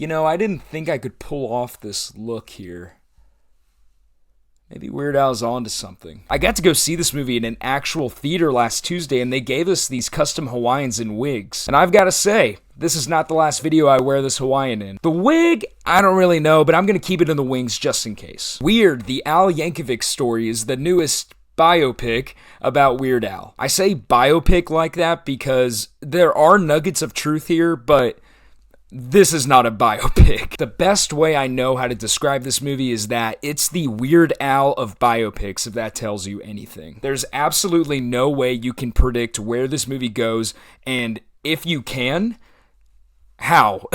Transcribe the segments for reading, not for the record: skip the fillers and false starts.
You know, I didn't think I could pull off this look here. Maybe Weird Al's onto something. I got to go see this movie in an actual theater last Tuesday, and they gave us these custom Hawaiians and wigs. And I've got to say, this is not the last video I wear this Hawaiian in. The wig, I don't really know, but I'm going to keep it in the wings just in case. Weird, the Yankovich Story is the newest biopic about Weird Al. I say biopic like that because there are nuggets of truth here, but this is not a biopic. The best way I know how to describe this movie is that it's the Weird Al of biopics, if that tells you anything. There's absolutely no way you can predict where this movie goes, and if you can, how?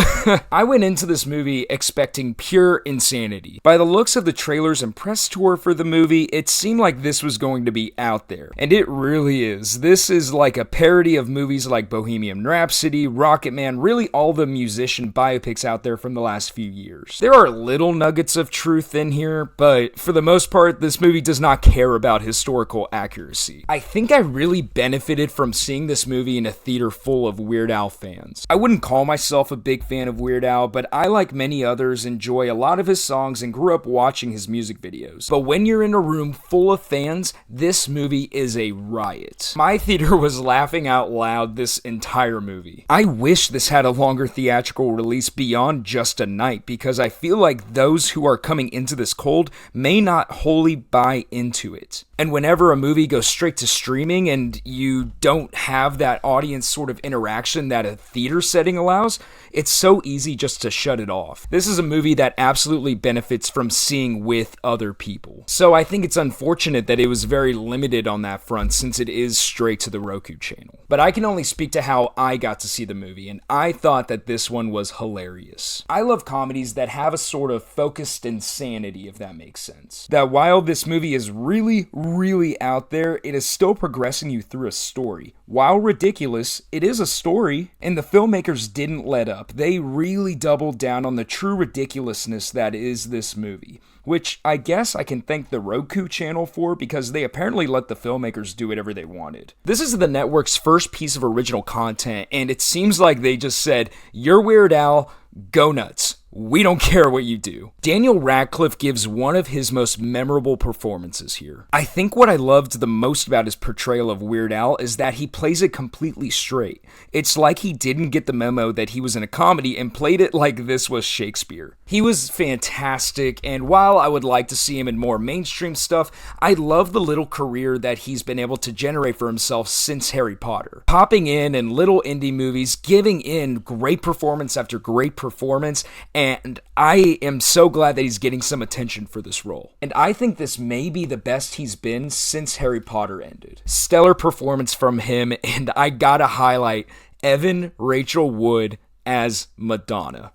I went into this movie expecting pure insanity. By the looks of the trailers and press tour for the movie, it seemed like this was going to be out there. And it really is. This is like a parody of movies like Bohemian Rhapsody, Rocketman, really all the musician biopics out there from the last few years. There are little nuggets of truth in here, but for the most part, this movie does not care about historical accuracy. I think I really benefited from seeing this movie in a theater full of Weird Al fans. I wouldn't call myself a big fan of Weird Al, but I, like many others, enjoy a lot of his songs and grew up watching his music videos. But when you're in a room full of fans, this movie is a riot. My theater was laughing out loud this entire movie. I wish this had a longer theatrical release beyond just a night, because I feel like those who are coming into this cold may not wholly buy into it. And whenever a movie goes straight to streaming and you don't have that audience sort of interaction that a theater setting allows, it's so easy just to shut it off. This is a movie that absolutely benefits from seeing with other people. So I think it's unfortunate that it was very limited on that front, since it is straight to the Roku channel. But I can only speak to how I got to see the movie, and I thought that this one was hilarious. I love comedies that have a sort of focused insanity, if that makes sense. That while this movie is really out there, it is still progressing you through a story. While ridiculous, it is a story, and the filmmakers didn't let up. They really doubled down on the true ridiculousness that is this movie, which I guess I can thank the Roku channel for, because they apparently let the filmmakers do whatever they wanted. This is the network's first piece of original content, and it seems like they just said, "You're Weird Al, go nuts. We don't care what you do." Daniel Radcliffe gives one of his most memorable performances here. I think what I loved the most about his portrayal of Weird Al is that he plays it completely straight. It's like he didn't get the memo that he was in a comedy and played it like this was Shakespeare. He was fantastic, and while I would like to see him in more mainstream stuff, I love the little career that he's been able to generate for himself since Harry Potter. Popping in little indie movies, giving in great performance after great performance, and I am so glad that he's getting some attention for this role. And I think this may be the best he's been since Harry Potter ended. Stellar performance from him, and I gotta highlight Evan Rachel Wood as Madonna.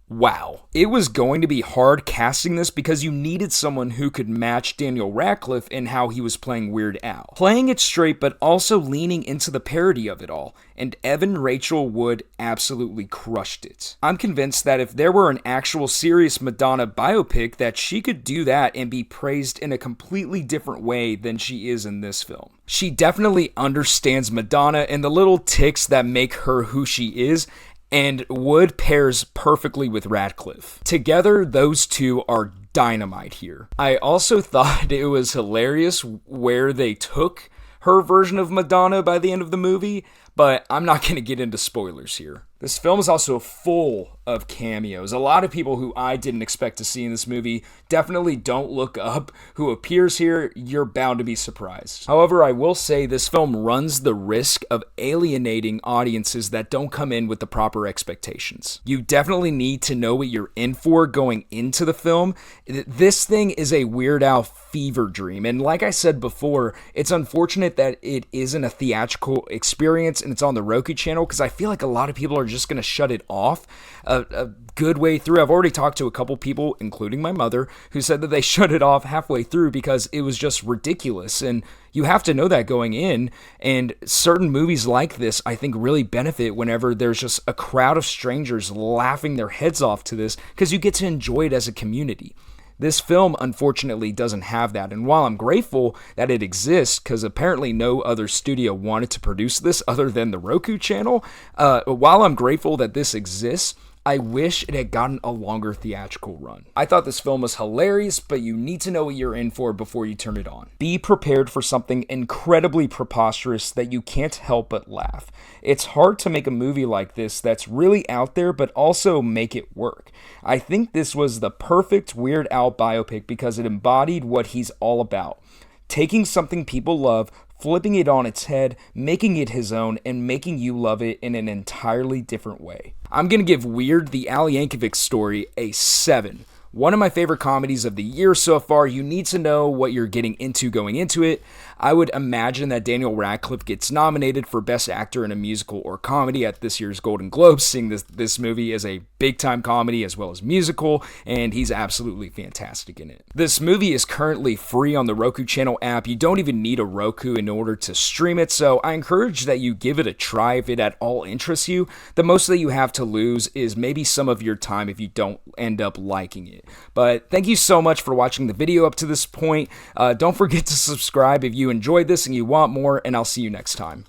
Wow. It was going to be hard casting this because you needed someone who could match Daniel Radcliffe in how he was playing Weird Al. Playing it straight, but also leaning into the parody of it all. And Evan Rachel Wood absolutely crushed it. I'm convinced that if there were an actual serious Madonna biopic, that she could do that and be praised in a completely different way than she is in this film. She definitely understands Madonna and the little tics that make her who she is, and Wood pairs perfectly with Radcliffe. Together, those two are dynamite here. I also thought it was hilarious where they took her version of Madonna by the end of the movie, but I'm not going to get into spoilers here. This film is also full of cameos. A lot of people who I didn't expect to see in this movie. Definitely Don't Look Up, who appears here. You're bound to be surprised. However, I will say this film runs the risk of alienating audiences that don't come in with the proper expectations. You definitely need to know what you're in for going into the film. This thing is a Weird Al fever dream, and like I said before, it's unfortunate that it isn't a theatrical experience and it's on the Roku channel, because I feel like a lot of people are just going to shut it off a good way through. I've already talked to a couple people, including my mother, who said that they shut it off halfway through because it was just ridiculous. And you have to know that going in. And certain movies like this, I think, really benefit whenever there's just a crowd of strangers laughing their heads off to this, because you get to enjoy it as a community. This film, unfortunately, doesn't have that, and while I'm grateful that it exists, because apparently no other studio wanted to produce this other than the Roku channel, while I'm grateful that this exists, I wish it had gotten a longer theatrical run. I thought this film was hilarious, but you need to know what you're in for before you turn it on. Be prepared for something incredibly preposterous that you can't help but laugh. It's hard to make a movie like this that's really out there, but also make it work. I think this was the perfect Weird Al biopic because it embodied what he's all about. Taking something people love, flipping it on its head, making it his own, and making you love it in an entirely different way. I'm going to give Weird, the Al Yankovich Story, a 7. One of my favorite comedies of the year so far. You need to know what you're getting into going into it. I would imagine that Daniel Radcliffe gets nominated for Best Actor in a Musical or Comedy at this year's Golden Globes, seeing this movie as a big-time comedy as well as musical, and he's absolutely fantastic in it. This movie is currently free on the Roku Channel app. You don't even need a Roku in order to stream it, so I encourage that you give it a try if it at all interests you. The most that you have to lose is maybe some of your time if you don't end up liking it. But thank you so much for watching the video up to this point. Don't forget to subscribe if you enjoyed this and you want more, and I'll see you next time.